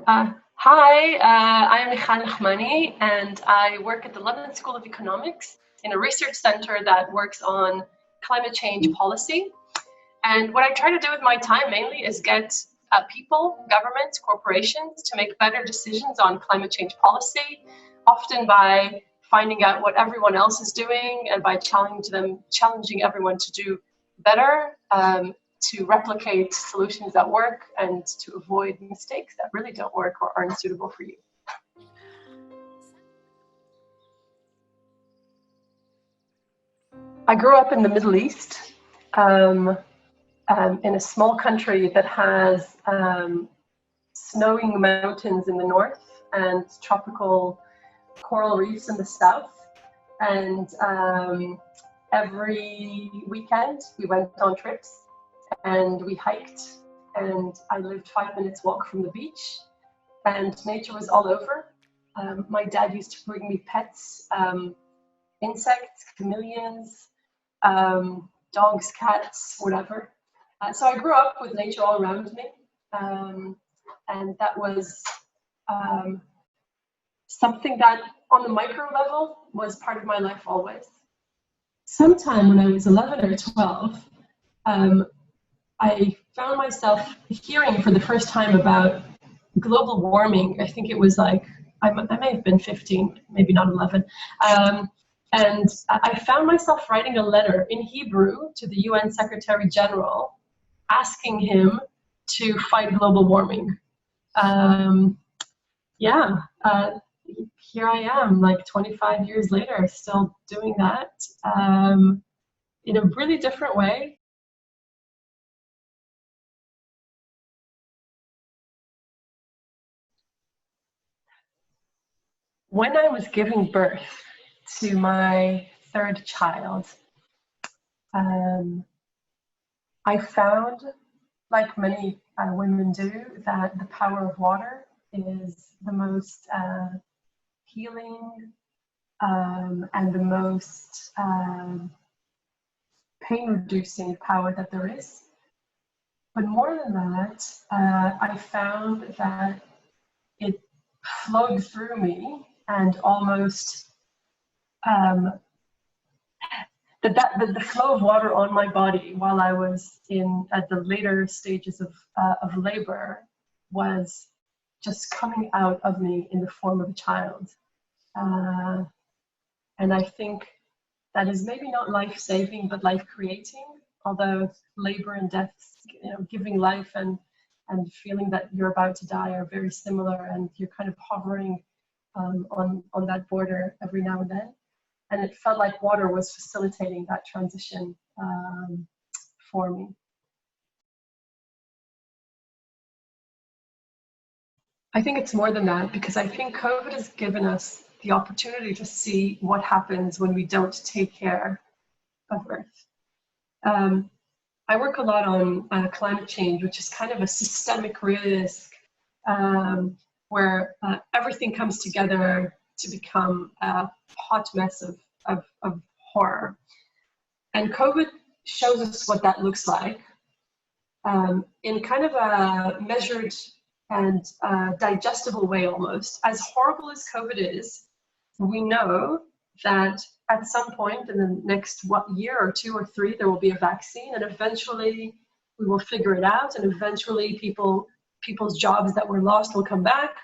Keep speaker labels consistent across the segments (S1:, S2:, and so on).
S1: Hi, I'm Michal Nachmany, and I work at the London School of Economics in a research center that works on climate change policy. And what I try to do with my time mainly is get people, governments, corporations to make better decisions on climate change policy, often by finding out what everyone else is doing and by challenging everyone to do better, to replicate solutions that work and to avoid mistakes that really don't work or aren't suitable for you. I grew up in the Middle East, in a small country that has snowing mountains in the north and tropical coral reefs in the south. And every weekend we went on trips and we hiked, and I lived 5 minutes walk from the beach, and nature was all over. My dad used to bring me pets, insects, chameleons, dogs, cats, whatever. So I grew up with nature all around me, and that was something that on the micro level was part of my life always. Sometime when I was 11 or 12, I found myself hearing for the first time about global warming. I think it was like, I may have been 15, maybe not 11. And I found myself writing a letter in Hebrew to the UN Secretary General, asking him to fight global warming. Here I am, like 25 years later, still doing that in a really different way. When I was giving birth to my third child, I found, like many women do, that the power of water is the most healing and the most pain-reducing power that there is. But more than that, I found that it flowed through me and almost the flow of water on my body while I was at the later stages of labor was just coming out of me in the form of a child. And I think that is maybe not life-saving, but life-creating, although labor and death, giving life and feeling that you're about to die are very similar, and you're kind of hovering on that border every now and then. And it felt like water was facilitating that transition for me. I think it's more than that, because I think COVID has given us the opportunity to see what happens when we don't take care of Earth. I work a lot on climate change, which is kind of a systemic risk where everything comes together to become a hot mess of horror. And COVID shows us what that looks like in kind of a measured and digestible way almost. As horrible as COVID is, we know that at some point in the next year or 2 or 3, there will be a vaccine, and eventually we will figure it out, and eventually people's jobs that were lost will come back,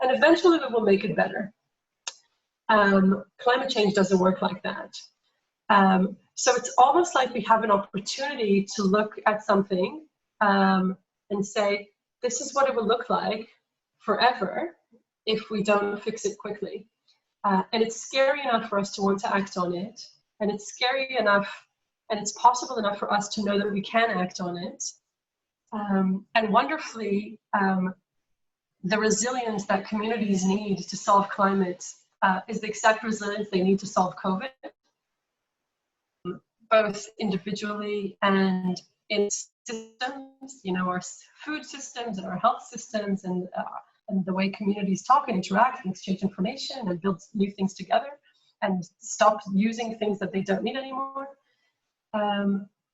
S1: and eventually we will make it better. Climate change doesn't work like that. So it's almost like we have an opportunity to look at something and say, this is what it will look like forever if we don't fix it quickly. And it's scary enough for us to want to act on it. And it's scary enough, and it's possible enough for us to know that we can act on it. And wonderfully, the resilience that communities need to solve climate is the exact resilience they need to solve COVID, both individually and in systems, our food systems and our health systems, and the way communities talk and interact and exchange information and build new things together and stop using things that they don't need anymore.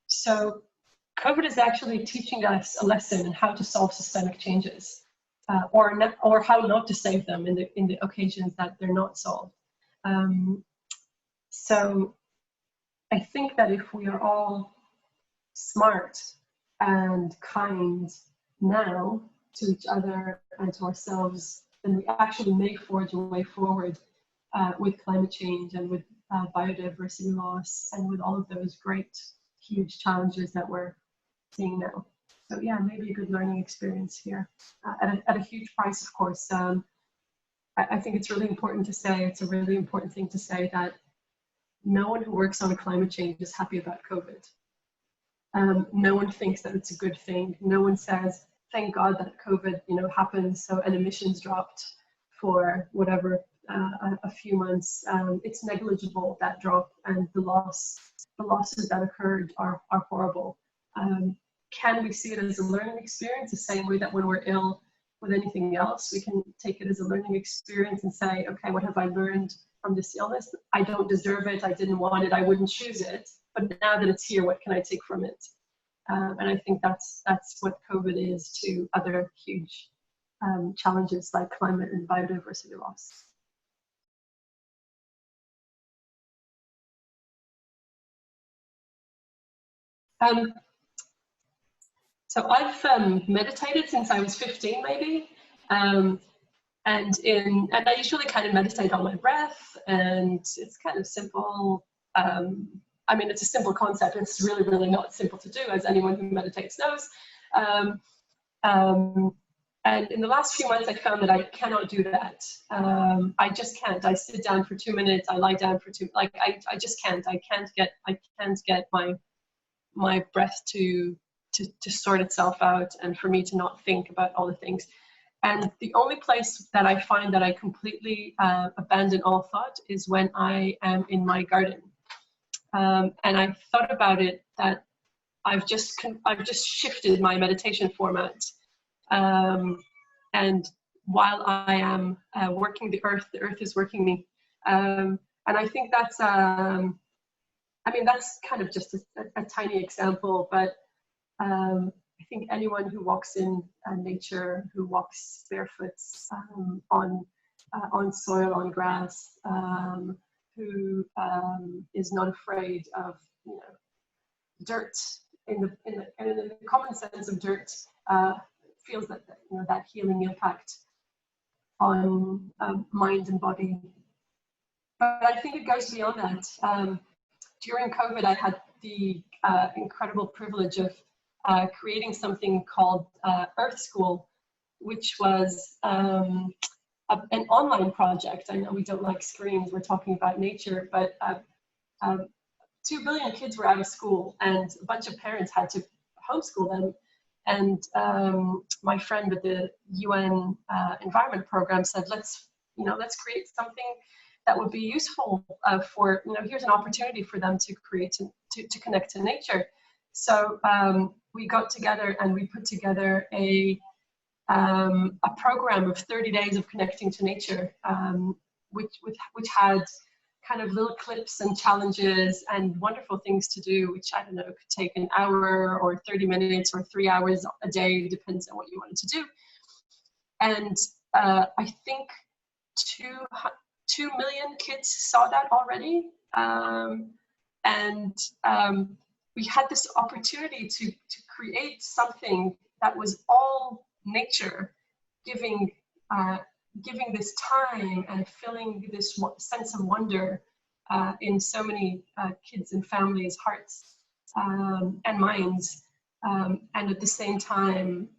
S1: So COVID is actually teaching us a lesson in how to solve systemic changes. or how not to save them in the occasions that they're not solved. So I think that if we are all smart and kind now to each other and to ourselves, then we actually may forge a way forward with climate change and with biodiversity loss and with all of those great, huge challenges that we're seeing now. So yeah, maybe a good learning experience here at a huge price, of course. I think it's really important to say, it's a really important thing to say that no one who works on climate change is happy about COVID. No one thinks that it's a good thing. No one says, thank God that COVID, happened, so and emissions dropped for whatever, a few months. It's negligible, that drop, and the losses that occurred are horrible. Can we see it as a learning experience, the same way that when we're ill with anything else, we can take it as a learning experience and say, okay, what have I learned from this illness? I don't deserve it, I didn't want it, I wouldn't choose it, but now that it's here, what can I take from it? And I think that's what COVID is to other huge challenges like climate and biodiversity loss. So I've meditated since I was 15, maybe, and I usually kind of meditate on my breath, and it's kind of simple. I mean, it's a simple concept. It's really, really not simple to do, as anyone who meditates knows. And in the last few months, I found that I cannot do that. I just can't. I sit down for 2 minutes. I lie down for I just can't. I can't get my breath to sort itself out, and for me to not think about all the things. And the only place that I find that I completely abandon all thought is when I am in my garden. And I thought about it that I've just shifted my meditation format. And while I am working the earth is working me. And I think that's, I mean, that's kind of just a tiny example, but I think anyone who walks in nature, who walks barefoot on soil, on grass, who is not afraid of dirt in the common sense of dirt, feels that that healing impact on mind and body. But I think it goes beyond that. During COVID, I had the incredible privilege of creating something called Earth School, which was an online project. I know we don't like screens, we're talking about nature, but 2 billion kids were out of school, and a bunch of parents had to homeschool them. And my friend with the UN Environment Program said, let's create something that would be useful for, here's an opportunity for them to create, to connect to nature. So we got together and we put together a program of 30 days of connecting to nature, which had kind of little clips and challenges and wonderful things to do, which, I don't know, could take an hour or 30 minutes or 3 hours a day, depends on what you wanted to do. And I think 2 million kids saw that already. And we had this opportunity to create something that was all nature, giving this time and filling this sense of wonder in so many kids and families' hearts and minds, and at the same time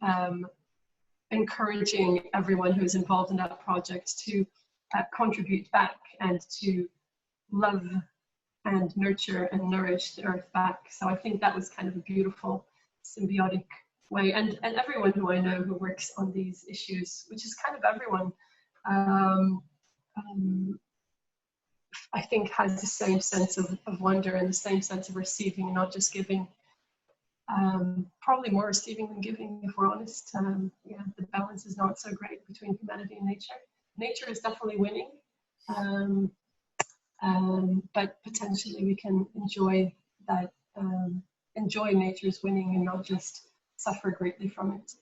S1: encouraging everyone who is involved in that project to contribute back and to love and nurture and nourish the earth back. So I think that was kind of a beautiful symbiotic way. And everyone who I know who works on these issues, which is kind of everyone, I think has the same sense of wonder and the same sense of receiving and not just giving. Probably more receiving than giving, if we're honest. Yeah, the balance is not so great between humanity and nature. Nature is definitely winning, but potentially we can enjoy that, enjoy nature's winning and not just suffer greatly from it.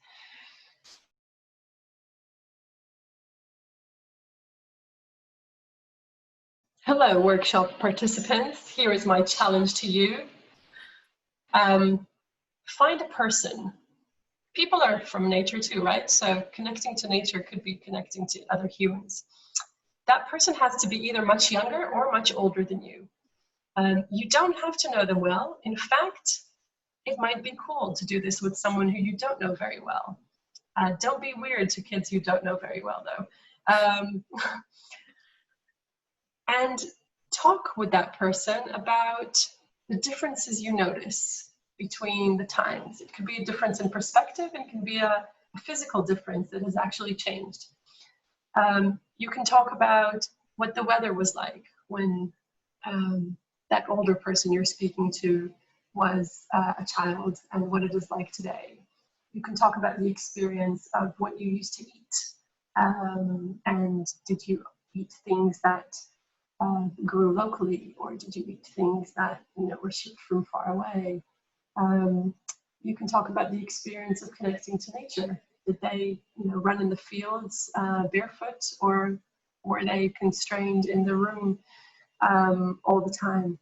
S1: Hello, workshop participants. Here is my challenge to you. Find a person. People are from nature too, right? So connecting to nature could be connecting to other humans. That person has to be either much younger or much older than you. You don't have to know them well. In fact, it might be cool to do this with someone who you don't know very well. Don't be weird to kids you don't know very well, though. And talk with that person about the differences you notice between the times. It could be a difference in perspective, and it can be a physical difference that has actually changed. You can talk about what the weather was like when that older person you're speaking to was a child, and what it is like today. You can talk about the experience of what you used to eat, and did you eat things that grew locally, or did you eat things that were shipped from far away? You can talk about the experience of connecting to nature. Did they run in the fields barefoot, or were they constrained in the room all the time?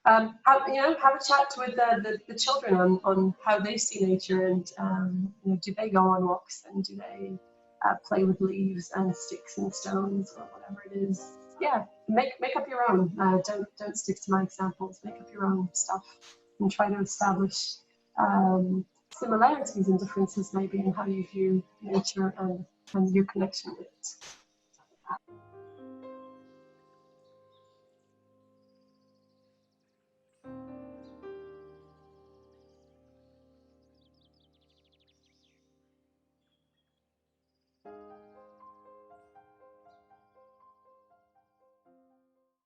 S1: Have a chat with the children on how they see nature, and do they go on walks, and do they play with leaves and sticks and stones or whatever it is? Yeah, make up your own. Don't stick to my examples. Make up your own stuff and try to establish similarities and differences maybe in how you view nature and your connection with it.